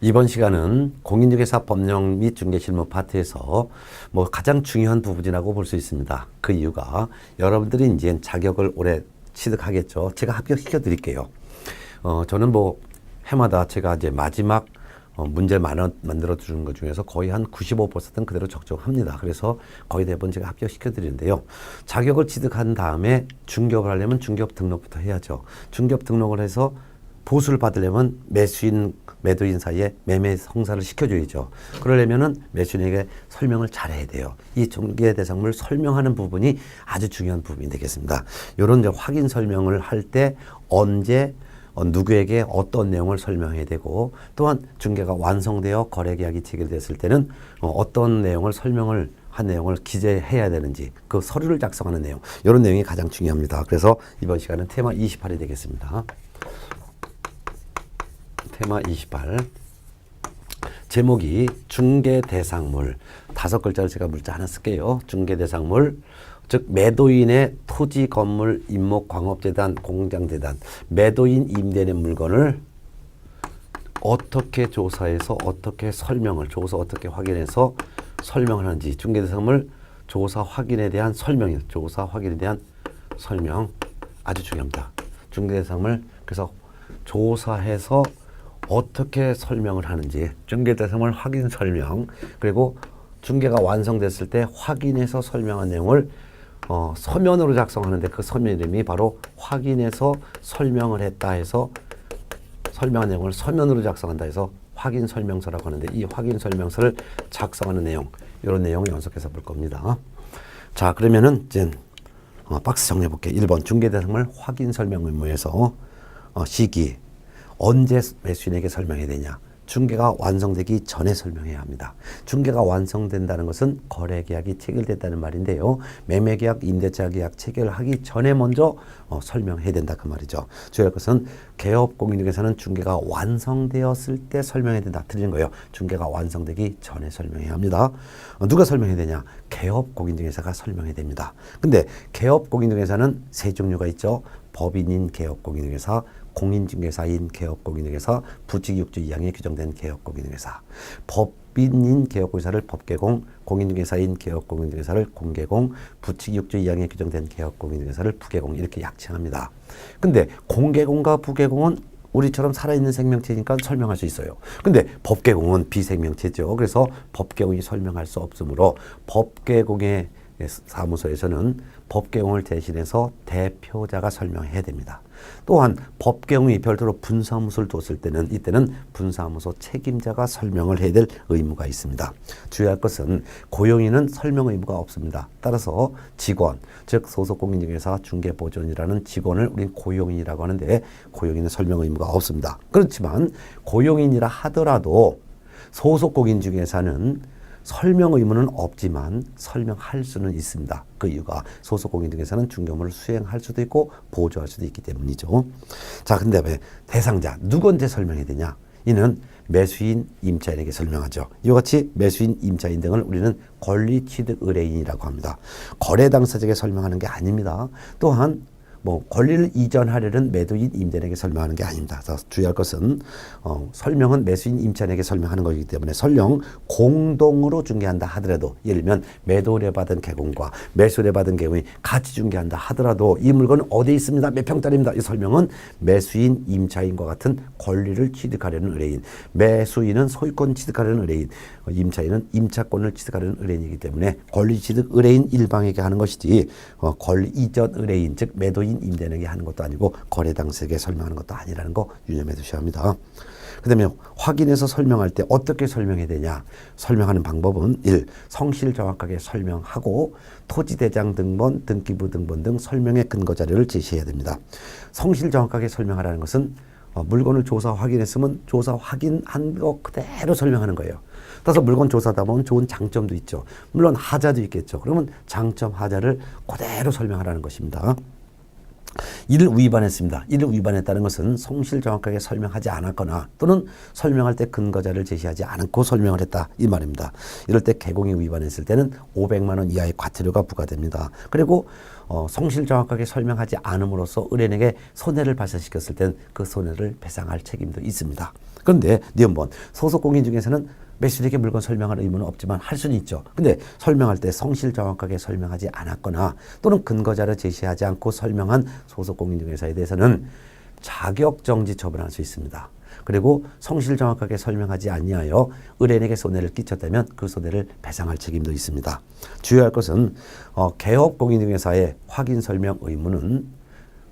이번 시간은 공인중개사 법령 및 중개실무 파트에서 가장 중요한 부분이라고 볼 수 있습니다. 그 이유가 여러분들이 이제 자격을 올해 취득하겠죠. 제가 합격시켜 드릴게요. 저는 해마다 제가 이제 마지막 문제를 만들어 주는 것 중에서 거의 한 95%는 그대로 적정합니다. 그래서 거의 대부분 제가 합격시켜 드리는데요. 자격을 취득한 다음에 중개업을 하려면 중개업 등록부터 해야죠. 중개업 등록을 해서 보수를 받으려면 매수인, 매도인 사이에 매매 성사를 시켜줘야죠. 그러려면은 매수인에게 설명을 잘해야 돼요. 이 중개 대상물 설명하는 부분이 아주 중요한 부분이 되겠습니다. 이런 이제 확인 설명을 할 때 언제 누구에게 어떤 내용을 설명해야 되고, 또한 중개가 완성되어 거래계약이 체결됐을 때는 어떤 내용을 설명을 한 내용을 기재해야 되는지, 그 서류를 작성하는 내용, 이런 내용이 가장 중요합니다. 그래서 이번 시간은 테마 28이 되겠습니다. 테마 28. 제목이 중개대상물. 5글자를 제가 물자 하나 쓸게요. 중개대상물. 즉 매도인의 토지, 건물, 임목, 광업재단, 공장재단, 매도인 임대된 물건을 어떻게 조사해서 어떻게 설명을, 조사 어떻게 확인해서 설명을 하는지, 중개대상물 조사 확인에 대한 설명이요. 조사 확인에 대한 설명 아주 중요합니다. 중개대상물 그래서 조사해서 어떻게 설명을 하는지, 중개대상물 확인 설명, 그리고 중개가 완성됐을 때 확인해서 설명한 내용을 서면으로 작성하는데 그 서면 이름이 바로 확인해서 설명을 했다 해서, 설명한 내용을 서면으로 작성한다 해서 확인 설명서라고 하는데, 이 확인 설명서를 작성하는 내용, 이런 내용을 연속해서 볼 겁니다. 자, 그러면은 이제 박스 정리해 볼게요. 1번 중개대상물 확인 설명 의무에서 시기, 언제 매수인에게 설명해야 되냐? 중개가 완성되기 전에 설명해야 합니다. 중개가 완성된다는 것은 거래계약이 체결됐다는 말인데요. 매매계약, 임대차 계약 체결하기 전에 먼저 설명해야 된다 그 말이죠. 주의할 것은 개업 공인중개사는 중개가 완성되었을 때 설명해야 된다. 틀린 거예요. 중개가 완성되기 전에 설명해야 합니다. 누가 설명해야 되냐? 개업 공인중개사가 설명해야 됩니다. 근데 개업 공인중개사는 세 종류가 있죠. 법인인 개업 공인중개사, 공인중개사인 개업공인중개사, 부칙 6조 2항에 규정된 개업공인중개사. 법인인 개업공인중개사를 법개공, 공인중개사인 개업공인중개사를 공개공, 부칙 6조 2항에 규정된 개업공인중개사를 부개공, 이렇게 약칭합니다. 근데 공개공과 부개공은 우리처럼 살아있는 생명체니까 설명할 수 있어요. 근데 법개공은 비생명체죠. 그래서 법개공이 설명할 수 없으므로 법개공의 사무소에서는 법개공을 대신해서 대표자가 설명해야 됩니다. 또한 법개공이 별도로 분사무소를 뒀을 때는, 이때는 분사무소 책임자가 설명을 해야 될 의무가 있습니다. 주의할 것은 고용인은 설명 의무가 없습니다. 따라서 직원, 즉 소속공인중개사 중개보조원이라는 직원을 우린 고용인이라고 하는데, 고용인은 설명 의무가 없습니다. 그렇지만 고용인이라 하더라도 소속공인중개사는 설명 의무는 없지만 설명할 수는 있습니다. 그 이유가 소속공인중개사는 중개업무를 수행할 수도 있고 보조할 수도 있기 때문이죠. 자, 근데 왜 대상자 누구한테 설명해야 되냐? 이는 매수인, 임차인에게 설명하죠. 이와 같이 매수인, 임차인 등을 우리는 권리취득 의뢰인이라고 합니다. 거래 당사자에게 설명하는 게 아닙니다. 또한 권리를 이전하려는 매도인, 임대인에게 설명하는 게 아닙니다. 그래서 주의할 것은 설명은 매수인, 임차인에게 설명하는 것이기 때문에, 설령 공동으로 중개한다 하더라도, 예를 들면 매도를 받은 개공과 매수를 받은 개공이 같이 중개한다 하더라도 이 물건은 어디에 있습니다, 몇 평짜리입니다, 이 설명은 매수인, 임차인과 같은 권리를 취득하려는 의뢰인, 매수인은 소유권 취득하려는 의뢰인, 임차인은 임차권을 취득하려는 의뢰인이기 때문에 권리 취득 의뢰인 일방에게 하는 것이지 권리 이전 의뢰인, 즉 매도인, 임대인에게 하는 것도 아니고 거래 당사자에게 설명하는 것도 아니라는 거 유념해 두셔야 합니다. 그 다음에 확인해서 설명할 때 어떻게 설명해야 되냐? 설명하는 방법은 1. 성실 정확하게 설명하고 토지대장 등본, 등기부 등본 등 설명의 근거 자료를 제시해야 됩니다. 성실 정확하게 설명하라는 것은 물건을 조사 확인했으면 조사 확인한 거 그대로 설명하는 거예요. 따라서 물건 조사다 보면 좋은 장점도 있죠. 물론 하자도 있겠죠. 그러면 장점, 하자를 그대로 설명하라는 것입니다. 이를 위반했습니다. 이를 위반했다는 것은 성실 정확하게 설명하지 않았거나 또는 설명할 때 근거자를 제시하지 않고 설명을 했다, 이 말입니다. 이럴 때 개공이 위반했을 때는 500만 원 이하의 과태료가 부과됩니다. 그리고 성실 정확하게 설명하지 않음으로써 의뢰인에게 손해를 발생시켰을 땐 그 손해를 배상할 책임도 있습니다. 그런데 니은번 소속 공인 중에서는 매수인에게 물건 설명할 의무는 없지만 할 수는 있죠. 근데 설명할 때 성실 정확하게 설명하지 않았거나 또는 근거자를 제시하지 않고 설명한 소속 공인중개사에 대해서는 자격정지 처분할 수 있습니다. 그리고 성실 정확하게 설명하지 아니하여 의뢰인에게 손해를 끼쳤다면 그 손해를 배상할 책임도 있습니다. 주의할 것은 개업 공인중개사의 확인 설명 의무는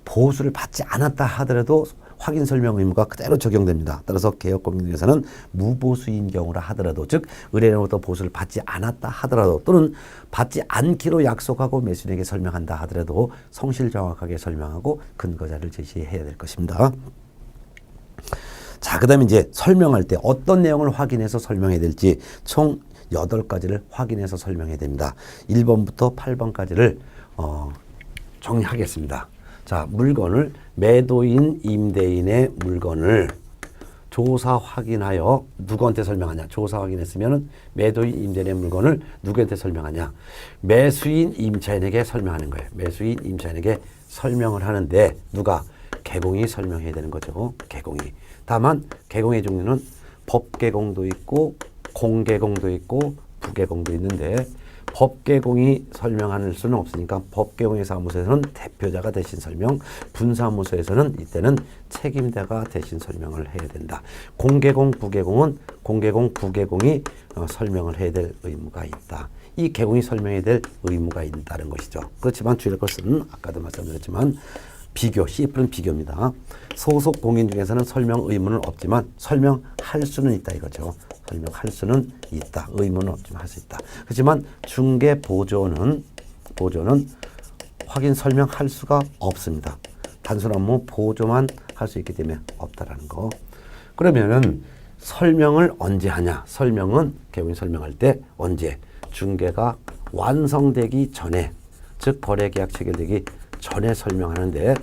보수를 받지 않았다 하더라도 확인 설명 의무가 그대로 적용됩니다. 따라서 개업 공인중개사는 무보수인 경우라 하더라도, 즉 의뢰인으로부터 보수를 받지 않았다 하더라도 또는 받지 않기로 약속하고 매수인에게 설명한다 하더라도 성실 정확하게 설명하고 근거자를 제시해야 될 것입니다. 자, 그 다음에 이제 설명할 때 어떤 내용을 확인해서 설명해야 될지 총 8가지를 확인해서 설명해야 됩니다. 1번부터 8번까지를 정리하겠습니다. 자, 물건을 매도인, 임대인의 물건을 조사 확인하여 누구한테 설명하냐? 조사 확인했으면 매도인, 임대인의 물건을 누구한테 설명하냐? 매수인, 임차인에게 설명하는 거예요. 매수인, 임차인에게 설명을 하는데 누가? 개공이 설명해야 되는 거죠. 개공이. 다만 개공의 종류는 법개공도 있고 공개공도 있고 부개공도 있는데 법개공이 설명할 수는 없으니까 법개공의 사무소에서는 대표자가 대신 설명, 분사무소에서는 이때는 책임자가 대신 설명을 해야 된다. 공개공, 부개공은 공개공, 부개공이 설명을 해야 될 의무가 있다. 이 개공이 설명해야 될 의무가 있다는 것이죠. 그렇지만 주의할 것은 아까도 말씀드렸지만 비교, CF는 비교입니다. 소속 공인 중에서는 설명 의무는 없지만 설명할 수는 있다 이거죠. 설명할 수는 있다. 의무는 없지만 할 수 있다. 그렇지만 중개 보조는 확인 설명할 수가 없습니다. 단순 업무 보조만 할 수 있기 때문에 없다라는 거. 그러면은 설명을 언제 하냐? 설명은 개공이 설명할 때 언제? 중개가 완성되기 전에, 즉 거래계약 체결되기 전에 설명하는데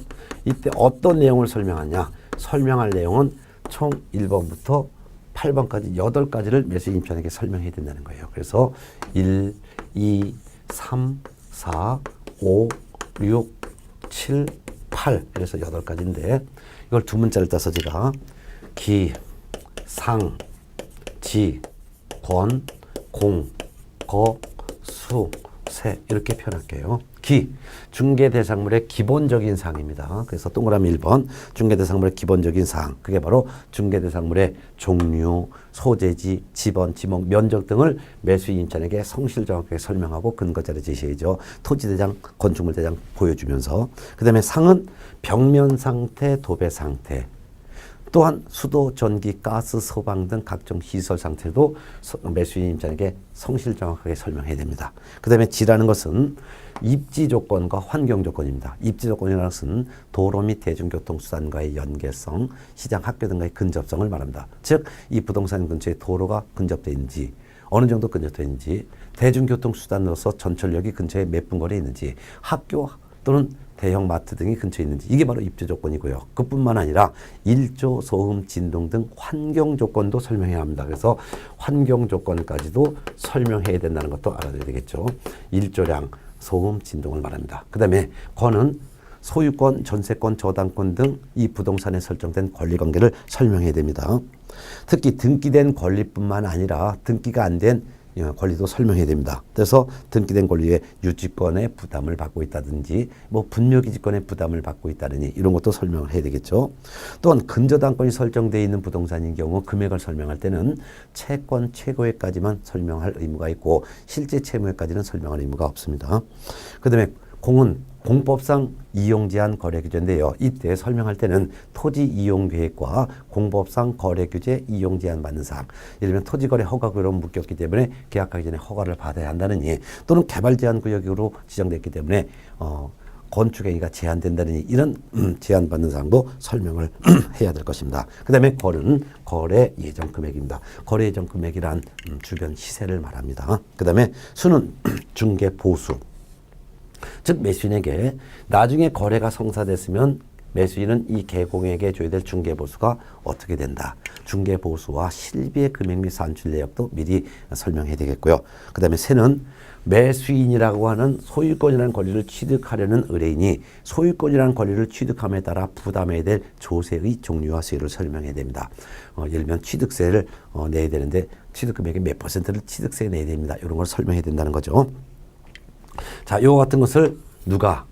이때 어떤 내용을 설명하냐? 설명할 내용은 총 1번부터 8번까지 8가지를 매수인 임차인에게 설명해야 된다는 거예요. 그래서 1, 2, 3, 4, 5, 6, 7, 8 그래서 8가지인데 이걸 두 문자를 따서 제가 기, 상, 지, 권, 공, 거, 수, 세 이렇게 표현할게요. 기, 중개대상물의 기본적인 사항입니다. 그래서 동그라미 1번 중개대상물의 기본적인 사항, 그게 바로 중개대상물의 종류, 소재지, 지번, 지목, 면적 등을 매수인 임차인에게 성실 정확하게 설명하고 근거자를 제시해줘. 토지대장, 건축물대장 보여주면서. 그 다음에 상은 벽면 상태, 도배 상태, 또한 수도, 전기, 가스, 소방 등 각종 시설 상태도 매수인 임차인에게 성실 정확하게 설명해야 됩니다. 그 다음에 지라는 것은 입지 조건과 환경 조건입니다. 입지 조건이라는 것은 도로 및 대중교통수단과의 연계성, 시장, 학교 등과의 근접성을 말합니다. 즉, 이 부동산 근처에 도로가 근접되어 있는지, 어느 정도 근접되어 있는지, 대중교통수단으로서 전철역이 근처에 몇 분 거리에 있는지, 학교 또는 대형 마트 등이 근처에 있는지, 이게 바로 입지 조건이고요. 그뿐만 아니라 일조, 소음, 진동 등 환경 조건도 설명해야 합니다. 그래서 환경 조건까지도 설명해야 된다는 것도 알아둬야 되겠죠. 일조량, 소음, 진동을 말합니다. 그 다음에 권은 소유권, 전세권, 저당권 등 이 부동산에 설정된 권리관계를 설명해야 됩니다. 특히 등기된 권리뿐만 아니라 등기가 안 된 권리도 설명해야 됩니다. 그래서 등기된 권리에 유지권의 부담을 받고 있다든지 뭐 분묘기지권의 부담을 받고 있다든지 이런 것도 설명을 해야 되겠죠. 또한 근저당권이 설정되어 있는 부동산인 경우 금액을 설명할 때는 채권 최고액까지만 설명할 의무가 있고 실제 채무액까지는 설명할 의무가 없습니다. 그 다음에 공은 공법상 이용제한 거래규제인데요. 이때 설명할 때는 토지 이용계획과 공법상 거래규제 이용제한 받는 사항, 예를 들면 토지거래 허가구역으로 묶였기 때문에 계약하기 전에 허가를 받아야 한다느니, 또는 개발제한구역으로 지정됐기 때문에 건축행위가 제한된다느니 이런 제한받는 사항도 설명을 해야 될 것입니다. 그 다음에 거래는 거래 예정 금액입니다. 거래 예정 금액이란 주변 시세를 말합니다. 그 다음에 수는 중개 보수, 즉 매수인에게 나중에 거래가 성사됐으면 매수인은 이 개공에게 줘야 될 중개보수가 어떻게 된다. 중개보수와 실비의 금액 및 산출 내역도 미리 설명해야 되겠고요. 그 다음에 세는 매수인이라고 하는 소유권이라는 권리를 취득하려는 의뢰인이 소유권이라는 권리를 취득함에 따라 부담해야 될 조세의 종류와 수요를 설명해야 됩니다. 예를 들면 취득세를 내야 되는데 취득금액의 몇 퍼센트를 취득세에 내야 됩니다. 이런 걸 설명해야 된다는 거죠. 자, 이와 같은 것을 누가?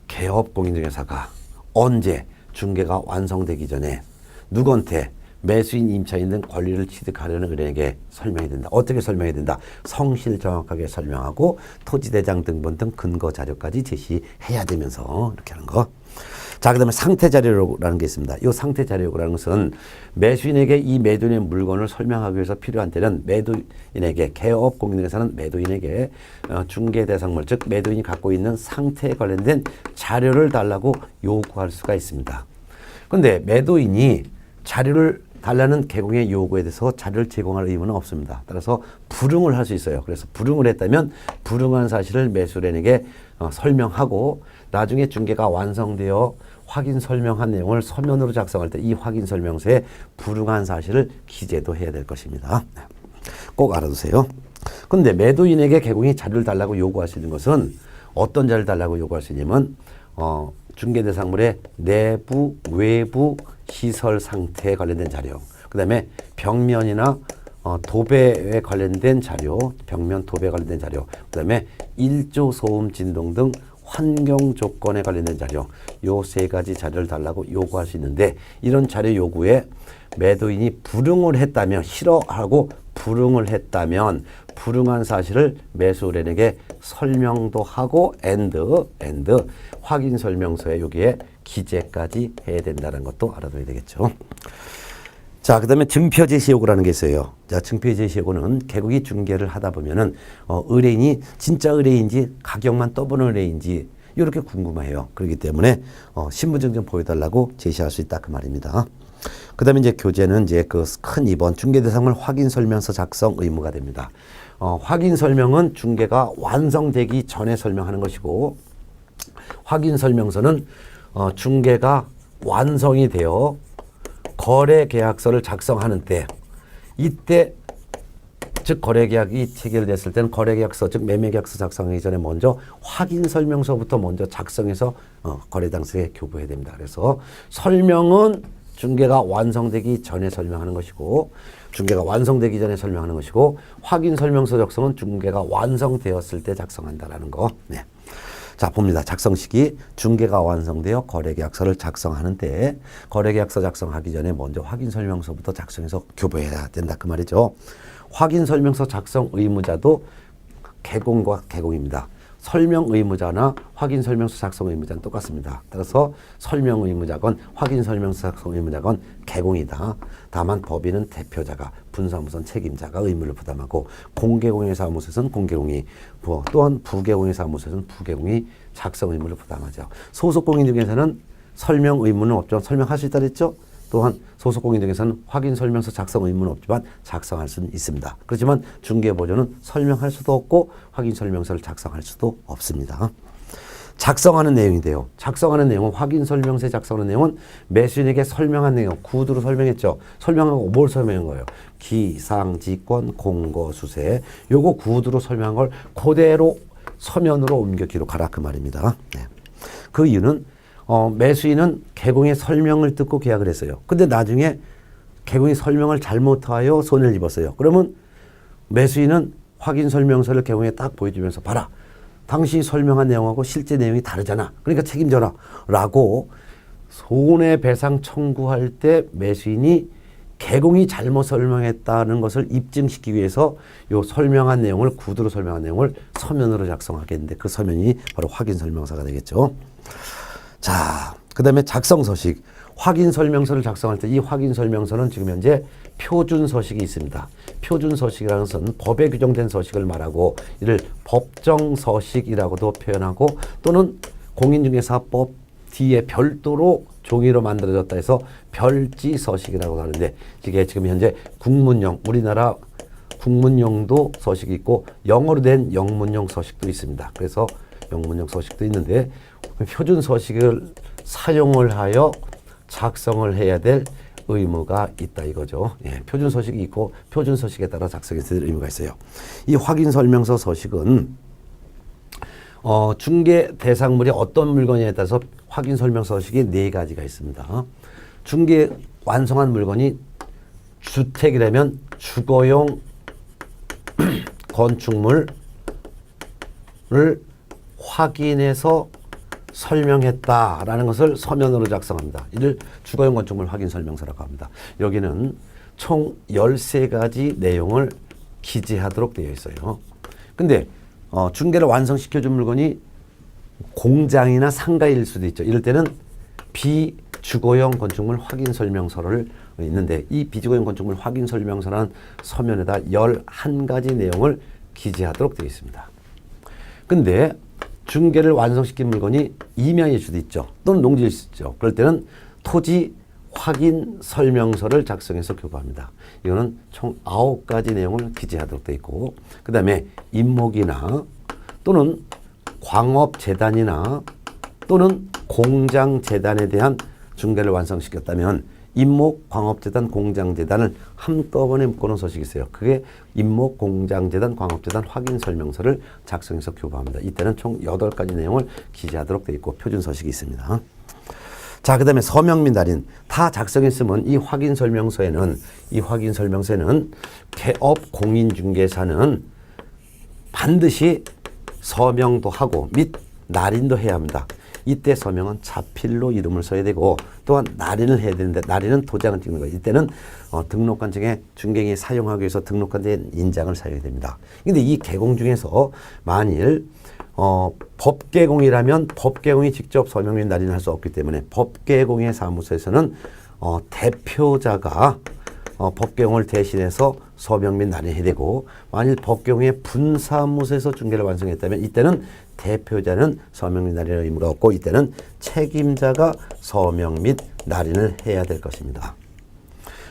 개업 공인중개사가 언제? 중개가 완성되기 전에 누구한테? 매수인, 임차인 등 권리를 취득하려는 의뢰인에게 설명해야 된다. 어떻게 설명해야 된다? 성실 정확하게 설명하고 토지대장 등본 등 근거 자료까지 제시해야 되면서 이렇게 하는 거. 자, 그 다음에 상태자료라는 게 있습니다. 이 상태자료라는 것은 매수인에게 이 매도인의 물건을 설명하기 위해서 필요한 때는 매도인에게, 개업 공인중개사는 매도인에게 중개대상물, 즉 매도인이 갖고 있는 상태에 관련된 자료를 달라고 요구할 수가 있습니다. 그런데 매도인이 자료를 달라는 개공의 요구에 대해서 자료를 제공할 의무는 없습니다. 따라서 불응을 할 수 있어요. 그래서 불응을 했다면 불응한 사실을 매수인에게 설명하고 나중에 중개가 완성되어 확인 설명한 내용을 서면으로 작성할 때 이 확인 설명서에 불응한 사실을 기재도 해야 될 것입니다. 꼭 알아두세요. 그런데 매도인에게 개공이 자료를 달라고 요구할 수 있는 것은 어떤 자료를 달라고 요구할 수 있냐면 중개대상물의 내부, 외부 시설 상태에 관련된 자료, 그 다음에 벽면이나 도배에 관련된 자료, 벽면 도배에 관련된 자료, 그 다음에 일조 소음 진동 등 환경 조건에 관련된 자료, 요 세 가지 자료를 달라고 요구할 수 있는데 이런 자료 요구에 매도인이 불응을 했다면, 싫어하고 불응을 했다면 불응한 사실을 매수인에게 설명도 하고 확인 설명서에 여기에 기재까지 해야 된다는 것도 알아둬야 되겠죠. 자, 그 다음에 증표 제시 요구라는 게 있어요. 자, 증표 제시 요구는 개국이 중개를 하다 보면은 의뢰인이 진짜 의뢰인지 가격만 떠보는 의뢰인지 이렇게 궁금해요. 그렇기 때문에 신분증 좀 보여달라고 제시할 수 있다 그 말입니다. 그 다음에 이제 교재는 이제 그 큰 2번 중개대상물 확인 설명서 작성 의무가 됩니다. 확인 설명은 중개가 완성되기 전에 설명하는 것이고, 확인 설명서는 중개가 완성이 되어 거래 계약서를 작성하는 때, 이때 즉 거래계약이 체결됐을 때는 거래계약서 즉 매매계약서 작성하기 전에 먼저 확인 설명서부터 먼저 작성해서 거래 당사자에게 교부해야 됩니다. 그래서 설명은 중개가 완성되기 전에 설명하는 것이고, 중개가 완성되기 전에 설명하는 것이고, 확인 설명서 작성은 중개가 완성되었을 때 작성한다라는 거. 네. 자, 봅니다. 작성 시기. 중개가 완성되어 거래계약서를 작성하는 때 거래계약서 작성하기 전에 먼저 확인 설명서부터 작성해서 교부해야 된다 그 말이죠. 확인 설명서 작성 의무자도 개공과 개공입니다. 설명 의무자나 확인 설명서 작성 의무자는 똑같습니다. 따라서 설명 의무자건 확인 설명서 작성 의무자건 개공이다. 다만 법인은 대표자가, 분사무소는 책임자가 의무를 부담하고, 공개공의 사무소에서는 공개공이, 또한 부개공의 사무소에서는 부개공이 작성 의무를 부담하죠. 소속공인중개사는 설명 의무는 없지만 설명할 수 있다 그랬죠. 또한 소속공인중개사는 확인 설명서 작성 의무는 없지만 작성할 수는 있습니다. 그렇지만 중개보조는 설명할 수도 없고 확인 설명서를 작성할 수도 없습니다. 작성하는 내용인데요. 작성하는 내용은 확인 설명서에 작성하는 내용은 매수인에게 설명한 내용, 구두로 설명했죠. 설명하고 뭘 설명한 거예요? 기상, 지권, 공고, 수세. 요거 구두로 설명한 걸 그대로 서면으로 옮겨 기록하라 그 말입니다. 네. 그 이유는 매수인은 개공의 설명을 듣고 계약을 했어요. 근데 나중에 개공이 설명을 잘못하여 손해를 입었어요. 그러면 매수인은 확인 설명서를 개공에 딱 보여주면서 봐라. 당신이 설명한 내용하고 실제 내용이 다르잖아. 그러니까 책임져라. 라고 손해배상 청구할 때 매수인이 개공이 잘못 설명했다는 것을 입증시키기 위해서 요 설명한 내용을, 구두로 설명한 내용을 서면으로 작성하겠는데 그 서면이 바로 확인 설명서가 되겠죠. 자, 그 다음에 작성 서식. 확인 설명서를 작성할 때 이 확인 설명서는 지금 현재 표준 서식이 있습니다. 표준 서식이라는 것은 법에 규정된 서식을 말하고 이를 법정 서식이라고도 표현하고, 또는 공인중개사법 뒤에 별도로 종이로 만들어졌다 해서 별지 서식이라고 하는데, 이게 지금 현재 국문용, 우리나라 국문용도 서식이 있고 영어로 된 영문용 서식도 있습니다. 그래서 영문용 서식도 있는데 표준 서식을 사용을 하여 작성을 해야 될 의무가 있다 이거죠. 예, 표준 서식이 있고 표준 서식에 따라 작성해야 될 의무가 있어요. 이 확인 설명서 서식은 중개 대상물이 어떤 물건에 따라서 확인 설명서 서식이 4가지가 있습니다. 중개 완성한 물건이 주택이라면 주거용 건축물을 확인해서 설명했다라는 것을 서면으로 작성합니다. 이를 주거용 건축물 확인 설명서라고 합니다. 여기는 총 13가지 내용을 기재하도록 되어 있어요. 근데 중개를 완성시켜준 물건이 공장이나 상가일 수도 있죠. 이럴 때는 비주거용 건축물 확인 설명서를 있는데 이 비주거용 건축물 확인 설명서라는 서면에다 11가지 내용을 기재하도록 되어 있습니다. 근데 중개를 완성시킨 물건이 임야일 수도 있죠. 또는 농지일 수도 있죠. 그럴 때는 토지 확인 설명서를 작성해서 교부합니다. 이거는 총 9가지 내용을 기재하도록 되어 있고 그 다음에 임목이나 또는 광업재단이나 또는 공장재단에 대한 중개를 완성시켰다면 임목, 광업재단, 공장재단을 한꺼번에 묶어놓은 서식이 있어요. 그게 임목, 공장재단, 광업재단 확인 설명서를 작성해서 교부합니다. 이때는 총 8가지 내용을 기재하도록 되어 있고 표준 서식이 있습니다. 자, 그 다음에 서명 및 날인 다 작성했으면 이 확인 설명서에는 개업 공인중개사는 반드시 서명도 하고 및 날인도 해야 합니다. 이때 서명은 자필로 이름을 써야 되고 또한 날인을 해야 되는데 날인은 도장을 찍는 거예요. 이때는 등록관청에 중개인이 사용하기 위해서 등록관청의 인장을 사용해야 됩니다. 근데 이 개공 중에서 만일 법개공이라면 법개공이 직접 서명 및 날인을 할 수 없기 때문에 법개공의 사무소에서는 대표자가 법개공을 대신해서 서명 및 날인해야 되고 만일 법개공의 분사무소에서 중개를 완성했다면 이때는 대표자는 서명 및 날인할 의무가 없고 이때는 책임자가 서명 및 날인을 해야 될 것입니다.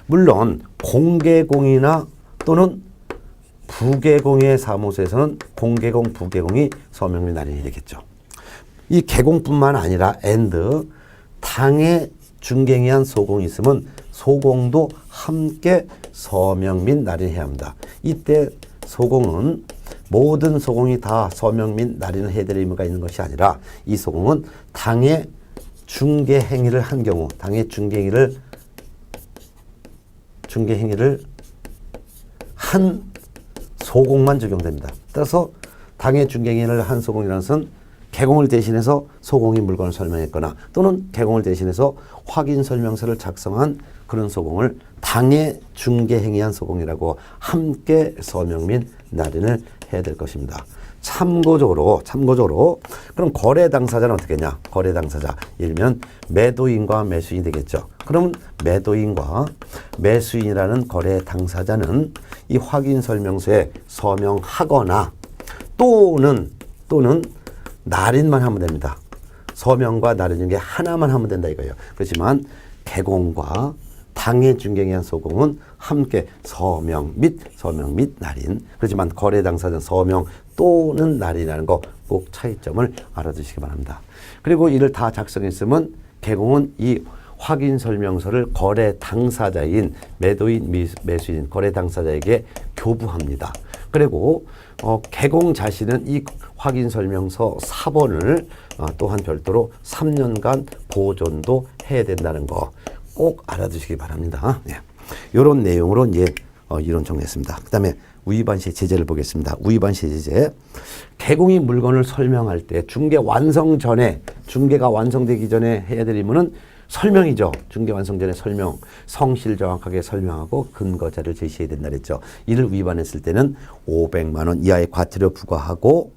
물론 공개공이나 또는 부개공의 사무소에서는 공개공, 부개공이 서명 및 날인이 되겠죠. 이 개공뿐만 아니라 당해 중개에 한 소공이 있으면 소공도 함께 서명 및 날인해야 합니다. 이때 소공은 모든 소공이 다 서명 및 날인을 해야 될 의무가 있는 것이 아니라 이 소공은 당해 중개 행위를 한 경우 당해 중개 행위를 한 소공만 적용됩니다. 따라서 당해 중개 행위를 한 소공이라는 것은 개공을 대신해서 소공이 물건을 설명했거나 또는 개공을 대신해서 확인 설명서를 작성한 그런 소공을 당해 중개 행위한 소공이라고 함께 서명 및 날인을 해야 될 것입니다. 참고적으로 그럼 거래 당사자는 어떻게 했냐? 거래 당사자 일면 매도인과 매수인이 되겠죠. 그러면 매도인과 매수인이라는 거래 당사자는 이 확인 설명서에 서명하거나 또는 날인만 하면 됩니다. 서명과 날인 중에 하나만 하면 된다 이거예요. 그렇지만 개공과 당해 중개에 한 소공은 함께 서명 및 날인. 그렇지만 거래 당사자는 서명 또는 날인이라는 거 꼭 차이점을 알아두시기 바랍니다. 그리고 이를 다 작성했으면 개공은 이 확인 설명서를 거래 당사자인 매도인, 매수인, 거래 당사자에게 교부합니다. 그리고 개공 자신은 이 확인 설명서 사본을 또한 별도로 3년간 보존도 해야 된다는 거 꼭 알아두시기 바랍니다. 네. 이런 내용으로 이제 이론 정리했습니다. 그 다음에 우위반시 제재를 보겠습니다. 우위반시 제재. 개공이 물건을 설명할 때 중개 완성 전에, 중개가 완성되기 전에 해야 될 의무는 설명이죠. 중개 완성 전에 설명, 성실 정확하게 설명하고 근거 자료를 제시해야 된다 그랬죠. 이를 위반했을 때는 500만 원 이하의 과태료 부과하고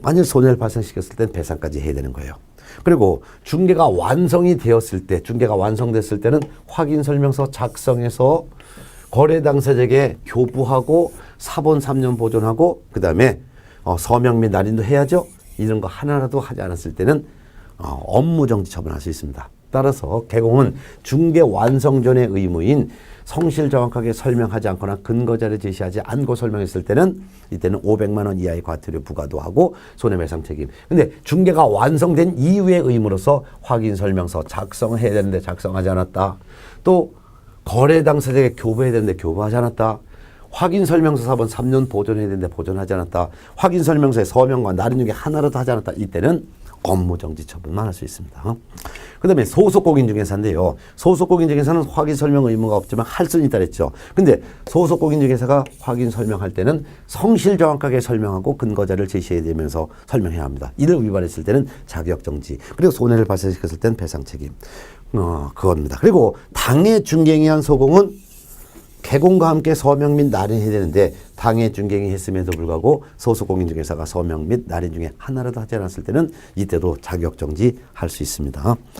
만일 손해를 발생시켰을 때는 배상까지 해야 되는 거예요. 그리고 중개가 완성이 되었을 때, 중개가 완성됐을 때는 확인 설명서 작성해서 거래 당사자에게 교부하고 사본 3년 보존하고 그 다음에 서명 및 날인도 해야죠. 이런 거 하나라도 하지 않았을 때는 업무정지 처분할 수 있습니다. 따라서 개공은 중개 완성 전의 의무인 성실 정확하게 설명하지 않거나 근거자를 제시하지 않고 설명했을 때는 이때는 500만 원 이하의 과태료 부과도 하고 손해배상 책임. 근데 중개가 완성된 이후의 의무로서 확인 설명서 작성해야 되는데 작성하지 않았다. 또 거래 당사자에게 교부해야 되는데 교부하지 않았다. 확인 설명서 사본 3년 보존해야 되는데 보존하지 않았다. 확인 설명서에 서명과 날인 중에 하나라도 하지 않았다. 이때는 업무정지 처분만 할 수 있습니다. 그 다음에 소속공인중개사인데요. 소속공인중개사는 확인 설명 의무가 없지만 할 수는 있다 그랬죠. 근데 소속공인중개사가 확인 설명할 때는 성실 정확하게 설명하고 근거자를 제시해야 되면서 설명해야 합니다. 이를 위반했을 때는 자격정지, 그리고 손해를 발생시켰을 때는 배상책임. 그겁니다. 그리고 당해 중개행위 한 소공은 개공과 함께 서명 및 날인해야 되는데 당해 중개행위 했음에도 불구하고 소속공인중개사가 서명 및 날인 중에 하나라도 하지 않았을 때는 이때도 자격정지 할 수 있습니다.